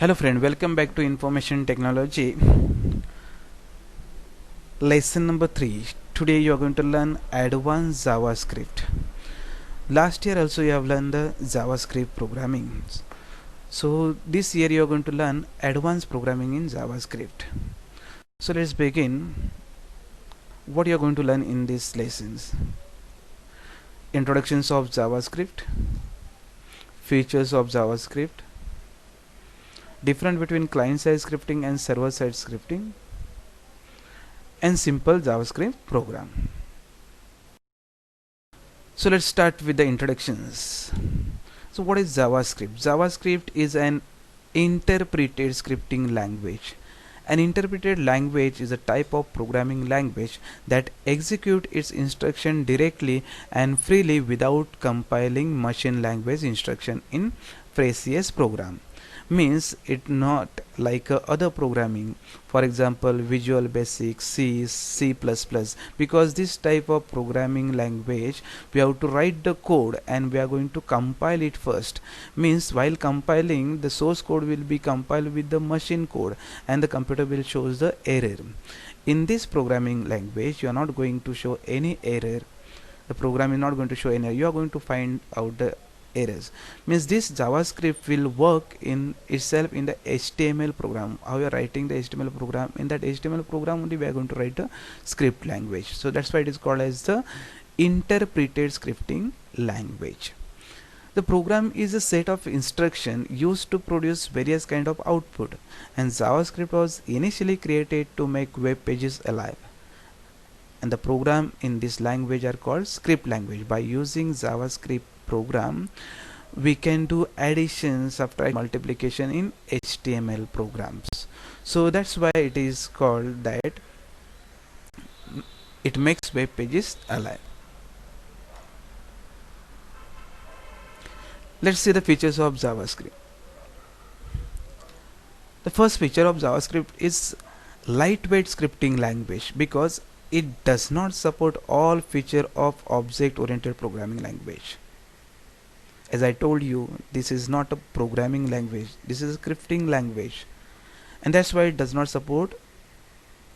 Hello friend, welcome back to information technology lesson number 3. Today you are going to learn advanced JavaScript. Last year also you have learned the JavaScript programming. So this year you are going to learn advanced programming in JavaScript. So let's begin. What you are going to learn in these lessons: introductions of JavaScript, features of JavaScript, difference between client-side scripting and server-side scripting, and simple JavaScript program. So let's start with the introductions. So what is JavaScript? JavaScript is an interpreted scripting language. An interpreted language is a type of programming language that executes its instruction directly and freely without compiling machine language instruction in previous program. Means it not like other programming, for example Visual Basic, C++, because this type of programming language we have to write the code and we are going to compile it first. Means while compiling, the source code will be compiled with the machine code and the computer will show the error. In this programming language you are not going to show any error. The program is not going to show any error. You are going to find out the errors. Means this JavaScript will work in itself in the HTML program. How you are writing the HTML program, in that HTML program only we are going to write the script language. So that's why it is called as the interpreted scripting language. The program is a set of instructions used to produce various kind of output, and JavaScript was initially created to make web pages alive. And the program in this language are called script language. By using JavaScript program we can do addition, subtraction, multiplication in HTML programs. So that's why it is called that it makes web pages alive. Let's see the features of JavaScript. The first feature of JavaScript is lightweight scripting language, because it does not support all feature of object oriented programming language. As I told you, this is not a programming language, this is a scripting language, and that's why it does not support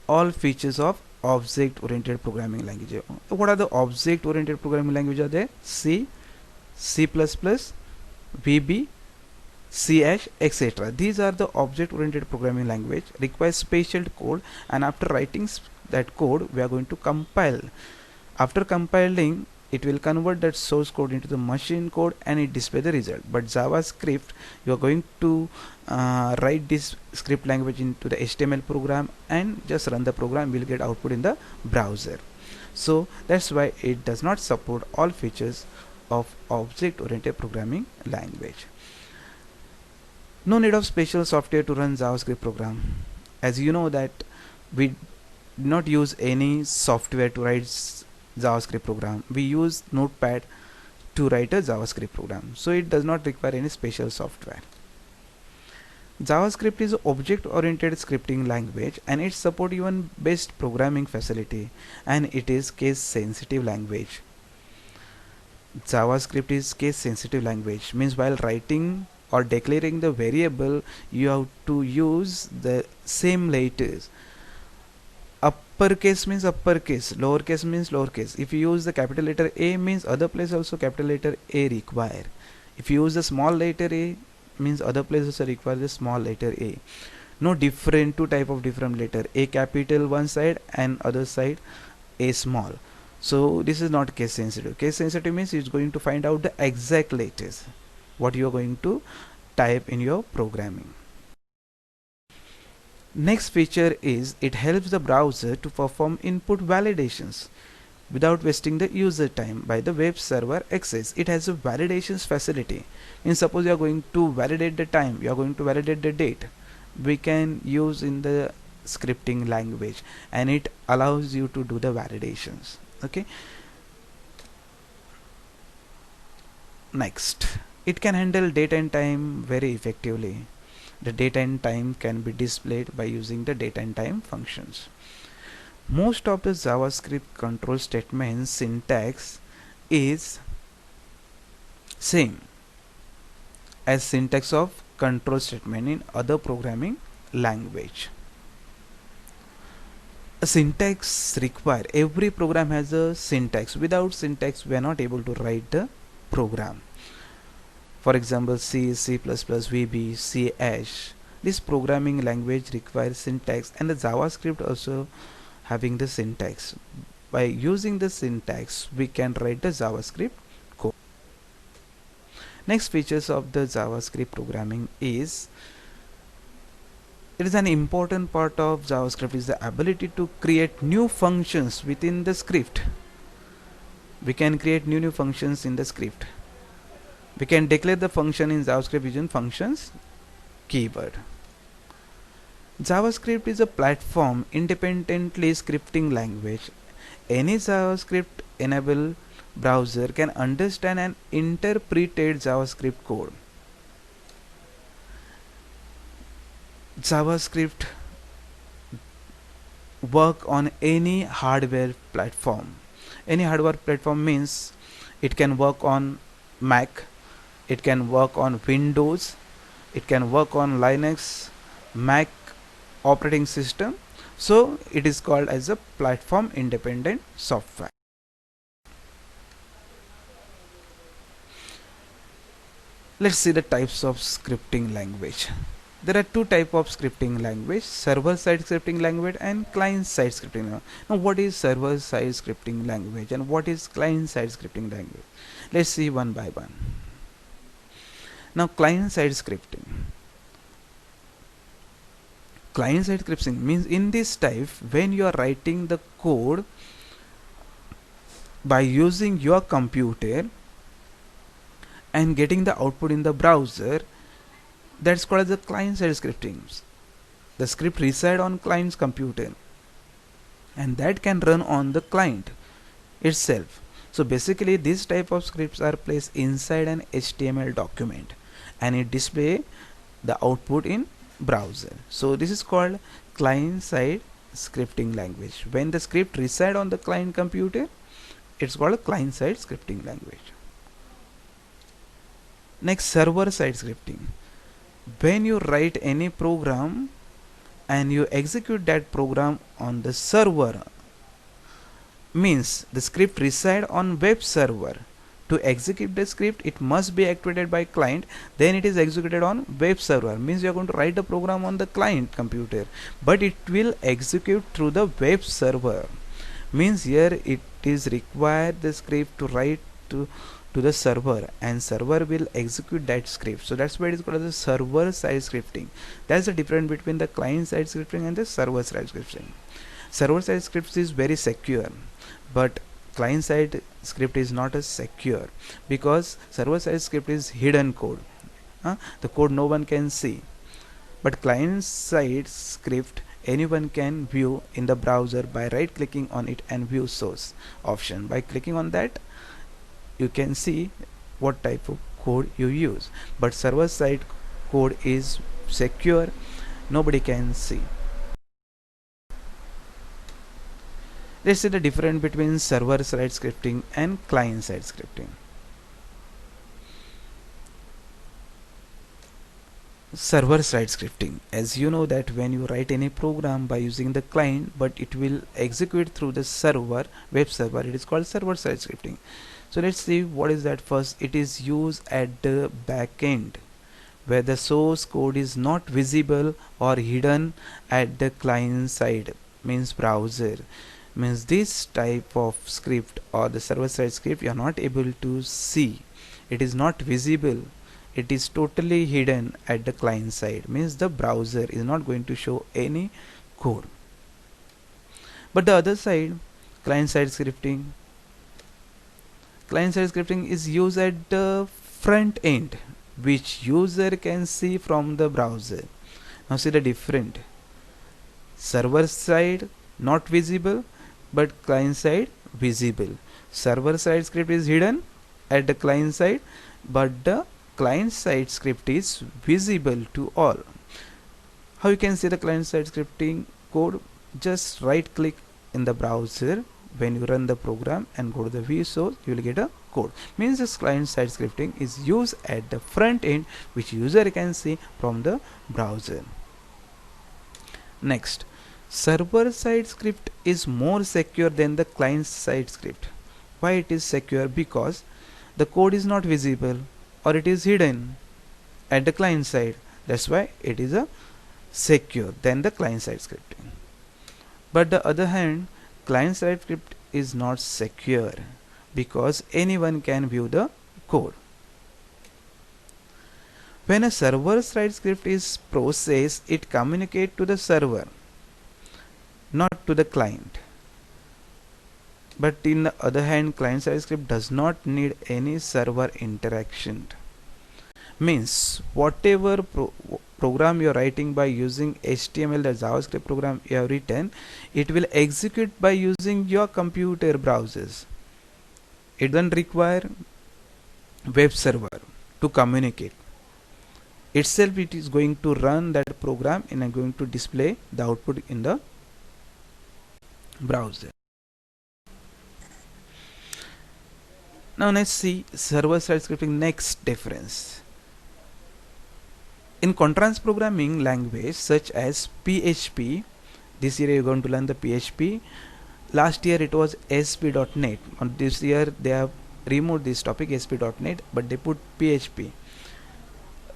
all features of object oriented programming language. What are the object oriented programming language are there? C, C++, VB, C#, etc. These are the object oriented programming language, requires special code, and after writing that code we are going to compile. After compiling, it will convert that source code into the machine code and it display the result. But JavaScript, you are going to write this script language into the HTML program and just run the program, will get output in the browser. So that's why it does not support all features of object oriented programming language. No need of special software to run JavaScript program. As you know that we not use any software to write JavaScript program. We use Notepad to write a JavaScript program, so it does not require any special software. JavaScript is object-oriented scripting language and it supports even best programming facility, and it is case-sensitive language. JavaScript is case-sensitive language, means while writing or declaring the variable you have to use the same letters. Uppercase means uppercase, lowercase means lowercase. If you use the capital letter A, means other place also capital letter A require. If you use the small letter A, means other place also require the small letter A. No different, two type of different letter, A capital one side and other side A small. So this is not case sensitive. Case sensitive means it's going to find out the exact letters what you are going to type in your programming. Next feature is it helps the browser to perform input validations without wasting the user time by the web server access. It has a validations facility. And suppose you are going to validate the time, you are going to validate the date, we can use in the scripting language and it allows you to do the validations. Okay. Next, it can handle date and time very effectively. The date and time can be displayed by using the date and time functions. Most of the JavaScript control statements syntax is same as syntax of control statement in other programming language. A syntax required. Every program has a syntax. Without syntax, we are not able to write the program. For example, C, C++, VB, C Hash. This programming language requires syntax, and the JavaScript also having the syntax. By using the syntax, we can write the JavaScript code. Next features of the JavaScript programming is, it is an important part of JavaScript is the ability to create new functions within the script. We can create new functions in the script. We can declare the function in JavaScript using functions keyword. JavaScript is a platform independently scripting language. Any JavaScript enabled browser can understand and interpreted JavaScript code. JavaScript work on any hardware platform. Any hardware platform means it can work on Mac, it can work on Windows, it can work on Linux, Mac operating system. So it is called as a platform independent software. Let's see the types of scripting language. There are two types of scripting language: server-side scripting language and client-side scripting language. Now, what is server-side scripting language and what is client-side scripting language? Let's see one by one. Now, client-side scripting. Client-side scripting means in this type, when you are writing the code by using your computer and getting the output in the browser, that's called as the client-side scripting. The script reside on client's computer and that can run on the client itself. So basically this type of scripts are placed inside an HTML document and it display the output in browser. So this is called client-side scripting language. When the script reside on the client computer, it's called a client-side scripting language. Next, server-side scripting. When you write any program and you execute that program on the server, means the script reside on web server. To execute the script, it must be activated by client, then it is executed on web server. Means you are going to write the program on the client computer, but it will execute through the web server. Means here it is required the script to write to the server and server will execute that script. So that's why it is called as a server side scripting. That's the difference between the client side scripting and the server side scripting. Server side scripts is very secure, but client side script is not as secure because server side script is hidden code. The code no one can see, but client side script anyone can view in the browser by right clicking on it and view source option. By clicking on that, you can see what type of code you use, but server side code is secure, nobody can see. Let's see the difference between server side scripting and client side scripting. Server side scripting, as you know that when you write any program by using the client but it will execute through the server, web server, it is called server side scripting. So let's see what is that first. It is used at the back end where the source code is not visible or hidden at the client side, means browser. Means this type of script or the server side script you are not able to see, it is not visible, it is totally hidden at the client side, means the browser is not going to show any code. But the other side, client side scripting is used at the front end, which user can see from the browser. Now see the different. Server side not visible, but client side visible. Server side script is hidden at the client side, but the client side script is visible to all. How you can see the client side scripting code? Just right click in the browser when you run the program and go to the view source, you will get a code. Means this client side scripting is used at the front end, which user can see from the browser. Next, server side script is more secure than the client side script. Why it is secure? Because the code is not visible or it is hidden at the client side. That's why it is a secure than the client side scripting. But the other hand, client side script is not secure because anyone can view the code. When a server side script is processed, it communicates to the server, not to the client. But in the other hand, client side script does not need any server interaction. Means whatever program you are writing by using HTML, the JavaScript program you have written, it will execute by using your computer browsers. It doesn't require web server to communicate. Itself it is going to run that program and going to display the output in the browser. Now let's see server-side scripting next difference. In contrast programming language such as PHP, this year you're going to learn the PHP. Last year it was ASP.NET. On this year they have removed this topic ASP.NET, but they put PHP.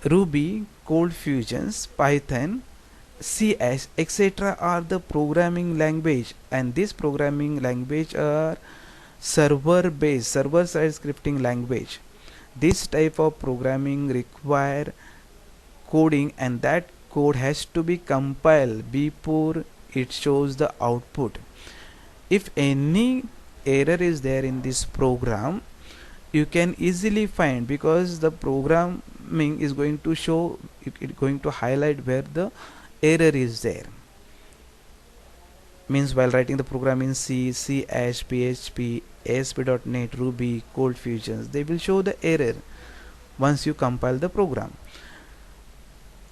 Ruby, Cold Fusions, Python, C#, etc. are the programming language, and this programming language are server-based, server-side scripting language. This type of programming require coding, and that code has to be compiled before it shows the output. If any error is there in this program, you can easily find, because the programming is going to show, it going to highlight where the error is there. Means while writing the program in C, C#, PHP, ASP.NET, Ruby, Cold Fusions, they will show the error once you compile the program.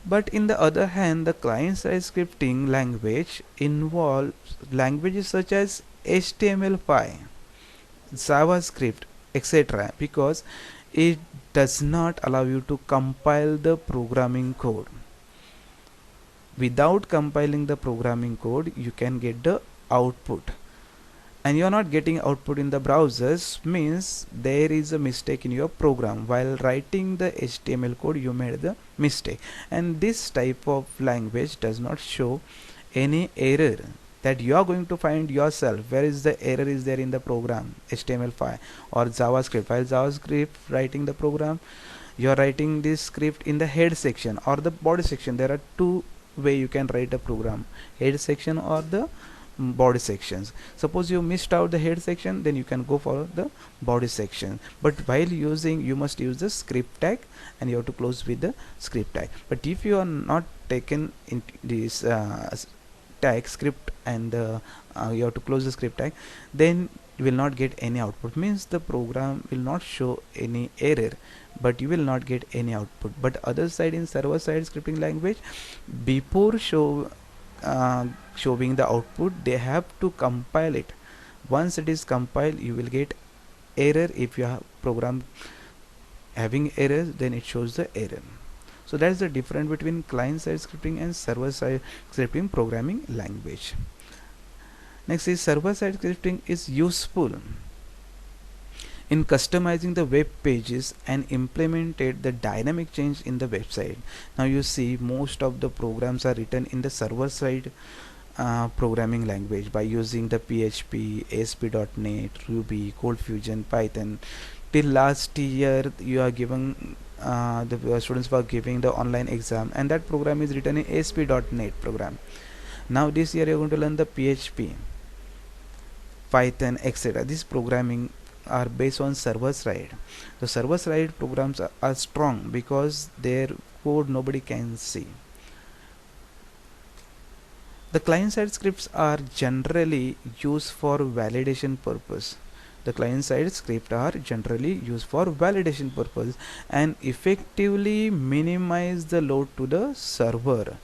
But in the other hand, the client-side scripting language involves languages such as HTML5, JavaScript, etc. because it does not allow you to compile the programming code. Without compiling the programming code, you can get the output, and you are not getting output in the browsers, means there is a mistake in your program. While writing the HTML code, you made the mistake, and this type of language does not show any error that you are going to find yourself. Where is the error is there in the program, HTML5 or JavaScript? While JavaScript writing the program, you are writing this script in the head section or the body section. There are two way you can write a program, head section or the body sections. Suppose you missed out the head section, then you can go for the body section. But while using, you must use the script tag, and you have to close with the script tag. But if you are not taken in this tag script, and you have to close the script tag, then you will not get any output. Means the program will not show any error, but you will not get any output. But other side, in server side scripting language, before showing the output, they have to compile it. Once it is compiled, you will get error. If you have program having errors, then it shows the error. So that's the difference between client side scripting and server side scripting programming language. Next is server side scripting is useful in customizing the web pages and implemented the dynamic change in the website. Now you see most of the programs are written in the server side programming language by using the PHP, ASP.NET, Ruby, Cold Fusion, Python. Till last year you are given the students were giving the online exam, and that program is written in ASP.NET program. Now this year you are going to learn the PHP, Python, etc. This programming are based on server side. The server side programs are strong because their code nobody can see. The client side scripts are generally used for validation purpose. The client side scripts are generally used for validation purpose and effectively minimize the load to the server.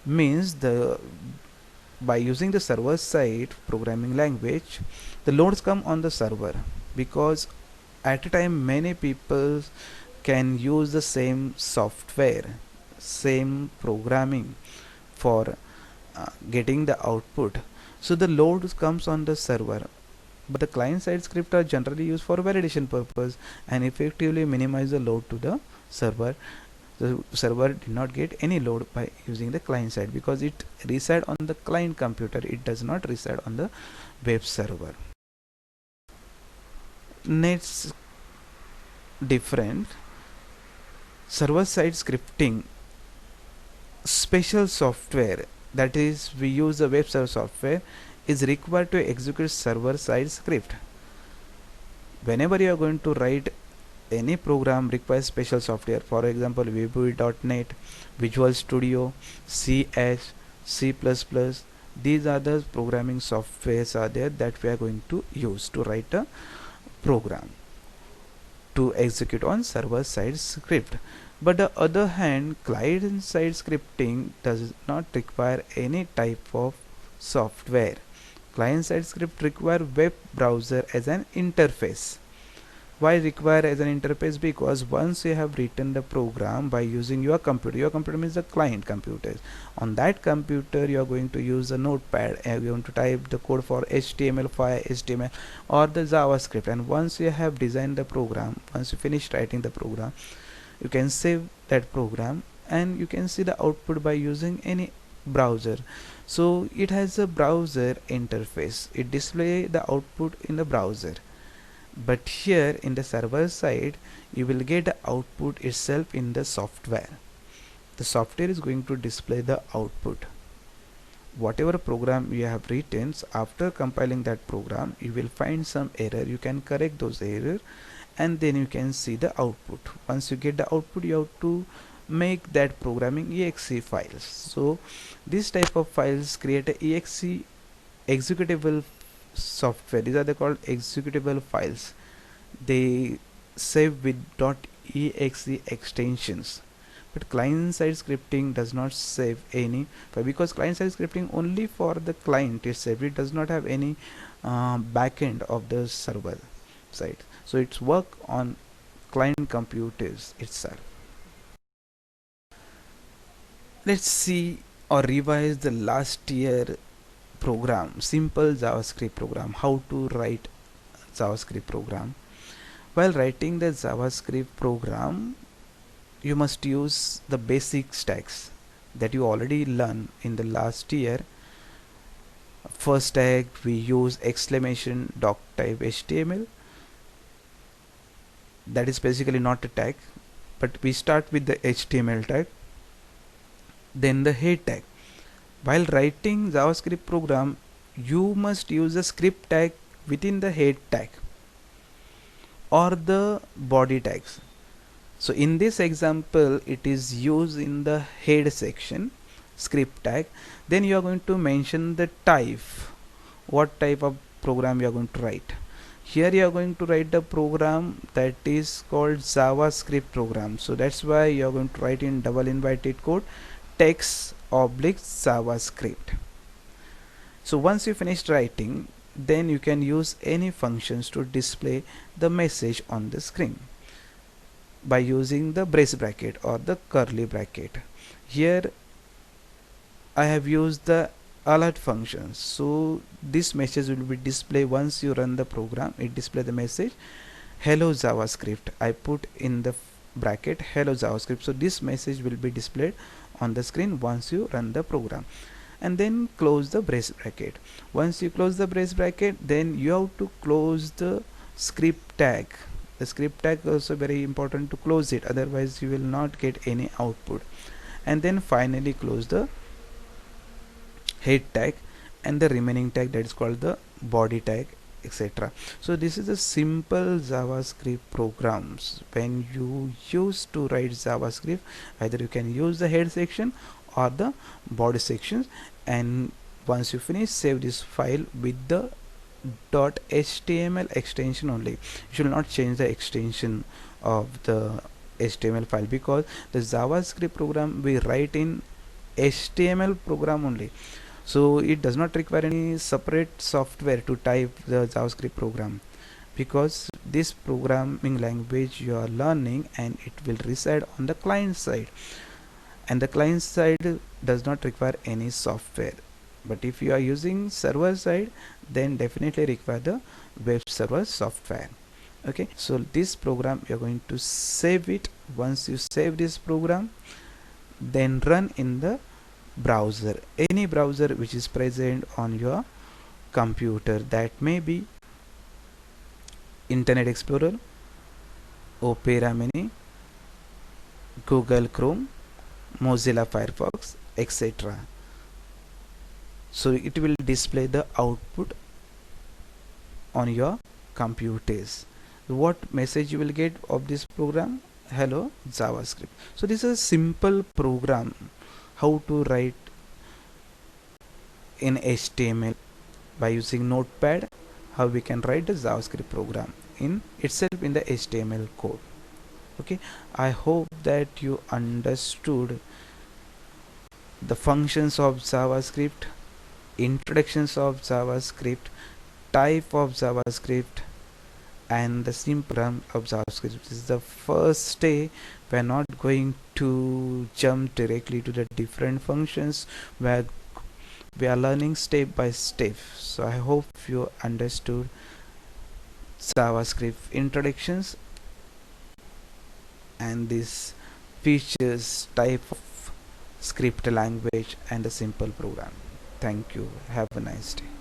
Means by using the server side programming language, The loads come on the server because at a time many people can use the same software, same programming for getting the output. So the load comes on the server, but the client side script are generally used for validation purpose and effectively minimize the load to the server. The server did not get any load by using the client side because it reside on the client computer, it does not reside on the web server. Next different, server side scripting, special software, that is we use the web server software, is required to execute server side script. Whenever you are going to write any program requires special software, for example VB.NET, Visual Studio, CS, C++, these are the programming softwares are there that we are going to use to write a program to execute on server side script. But the other hand, client side scripting does not require any type of software. Client side script require web browser as an interface. Why require as an interface? Because once you have written the program by using your computer means the client computers, on that computer you are going to use a notepad and you are going to type the code for HTML5, HTML or the JavaScript, and once you have designed the program, once you finish writing the program, you can save that program and you can see the output by using any browser. So it has a browser interface, it display the output in the browser. But here in the server side you will get the output itself in the software. The software is going to display the output. Whatever program you have written, after compiling that program you will find some error, you can correct those error and then you can see the output. Once you get the output, you have to make that programming exe files. So this type of files create a exe executable software. These are they called executable files. They save with .exe extensions. But client side scripting does not save any file because client side scripting only for the client itself. It does not have any backend of the server side. So it's work on client computers itself. Let's see or revise the last year program, simple JavaScript program, how to write JavaScript program. While writing the JavaScript program, you must use the basic stacks that you already learned in the last year. First tag we use exclamation doc type HTML. That is basically not a tag, but we start with the HTML tag, then the head tag. While writing JavaScript program, you must use a script tag within the head tag or the body tags. So in this example it is used in the head section, script tag. Then you are going to mention the type, what type of program you are going to write. Here you are going to write the program that is called JavaScript program, so that's why you are going to write in double inverted code text oblique JavaScript. So once you finished writing, then you can use any functions to display the message on the screen by using the brace bracket or the curly bracket. Here I have used the alert function, so this message will be displayed once you run the program. It display the message hello JavaScript. I put in the bracket hello JavaScript, so this message will be displayed on the screen once you run the program. And then close the brace bracket. Once you close the brace bracket, then you have to close the script tag. The script tag also very important to close it, otherwise you will not get any output. And then finally close the head tag and the remaining tag, that is called the body tag, etc. So this is a simple JavaScript programs. When you use to write JavaScript, either you can use the head section or the body sections, and once you finish, save this file with the .html extension only. You should not change the extension of the HTML file because the JavaScript program we write in HTML program only. So it does not require any separate software to type the JavaScript program, because this programming language you are learning and it will reside on the client side, and the client side does not require any software. But if you are using server side, then definitely require the web server software. Okay, so this program you're going to save it. Once you save this program, then run in the browser, any browser which is present on your computer. That may be Internet Explorer, Opera Mini, Google Chrome, Mozilla Firefox, etc. So it will display the output on your computers. What message you will get of this program? Hello JavaScript. So this is a simple program how to write in HTML by using Notepad, how we can write the JavaScript program in itself in the HTML code. Okay, I hope that you understood the functions of JavaScript, introductions of JavaScript, type of JavaScript, and the simple program of JavaScript. This is the first day. We're not going to jump directly to the different functions, where we are learning step by step. So I hope you understood JavaScript introductions and these features, type of script language, and the simple program. Thank you. Have a nice day.